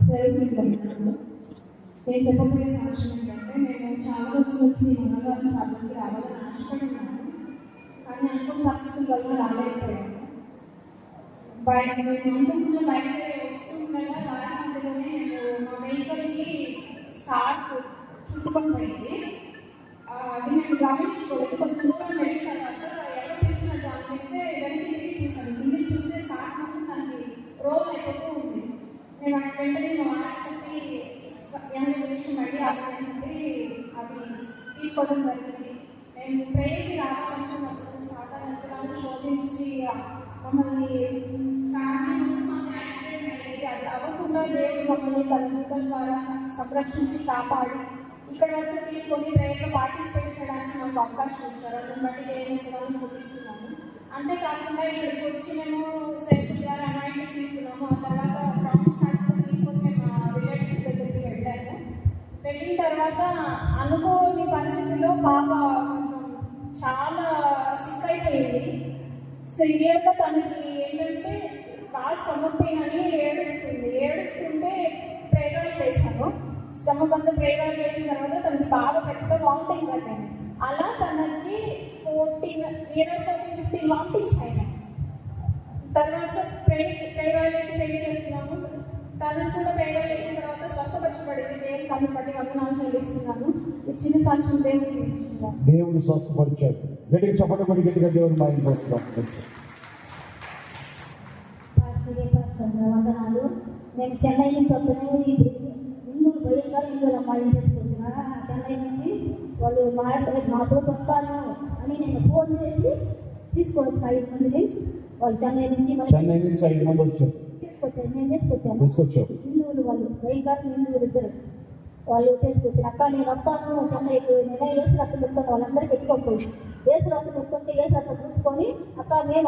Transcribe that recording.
సెలవుకుంటున్నాను. నేను చెప్పబోయే సాక్ష్యం ఏంటంటే, నేను చాలా రోజుల నుంచి మంగళవారం సభకి రావాలని ఆశపడున్నాను, కానీ అనుకున్న పరిస్థితుల వల్ల రాలేకపోయాను. నేను అనుకున్న బయట వస్తుండగా దారి మధ్యలోనే మా వెహికల్కి స్టార్ట్ చుట్టుకొని పోయింది. అది నేను గమనించుకోలేదు. కొంచెం దూరం వెళ్ళిన తర్వాత ఎవరు చూసినట్టు అనిపిస్తే వెనక్కి తిరిగి చూసాను. కింద చూస్తే స్టార్ట్ మాత్రం దానికి రోల్ అయిపోతూ ఉంది. నేను వెంటనే మా మాట చెప్పి 80 నిమిషం మళ్ళీ ఆపని చెప్పి అది తీసుకోవడం జరిగింది. మేము ట్రైన్కి రావాలనుకున్నప్పుడు సాధారణంగా శోధించి మమ్మల్ని ఫ్యామిలీ మాకు యాక్సిడెంట్ అయ్యేది. అది అవ్వకుండా దేవుడు మమ్మల్ని తల్లిదండ్రుల ద్వారా సంరక్షించి కాపాడి ఇక్కడ వరకు తీసుకొని ట్రైన్లో పార్టిసిపేట్ చేయడానికి మాకు అవకాశం ఇచ్చారు. అందుని బట్టి నేను ఎంతగానో చూపిస్తున్నాను. అంతేకాకుండా ఇక్కడికి వచ్చి మేము సెల్ఫ్ ద్వారా అనాయింట్మెంట్ తీసుకున్నాము. ఆ తర్వాత ప్రామిస్ కార్డు తీసుకొని మేము రిలేటివ్స్ దగ్గరికి వెళ్ళాము. వెళ్ళిన తర్వాత అనుకోని పరిస్థితుల్లో పాప కొంచెం చాలా సిక్ అయిపోయింది. సివియర్గా తనకి ఏంటంటే బాగా స్టమక్ పెయిన్ అని ఏడుస్తుంటే ప్రేయర్ చేశాను. స్టమక్ అంతా ప్రేయర్ చేసిన తర్వాత తనకి బాగా పెద్ద వామిటింగ్ అయిపోయింది. అలా తనకి 15 వామిటింగ్స్ అయినాయి. తర్వాత ప్రేయర్ చేస్తున్నాము. తనకు కూడా ప్రేయర్ చేసిన తర్వాత స్వస్థపరచబడింది. దేవుని కన్ను బట్టి వందనాలు చెల్లిస్తున్నాను. ఈ చిన్న సాక్ష్యం దేవుడికి ఇచ్చుకున్నాను. దేవుడు స్వస్థపరిచాడు. గట్టిగా చెప్పడం గట్టిగా దేవుడు మా ఇంట్లో వందనాలు. నేను చెన్నై నుంచి వస్తున్నాను. ఇల్లు పోయిందా ఇల్లు అమ్మాయి చేసుకుంటున్నా. చెన్నై నుంచి వాళ్ళు మాతో వస్తాను అని నేను ఫోన్ చేసి తీసుకొచ్చి 5 మందిని వాళ్ళు చెన్నై నుంచి 5 మంది వచ్చారు. నేను తీసుకొచ్చాను. హిందువులు వాళ్ళు హిందువులు ఇద్దరు వాళ్ళు తీసుకొచ్చారు. అక్క నేను వస్తాను చెన్నైకి, నేను ఏసు రక్తం చెప్తాను. వాళ్ళందరికీ ఎట్టుకోకపోయి ఏసు రక్తం చెప్తుంటే ఏసు రక్తం చూసుకొని అక్క మేము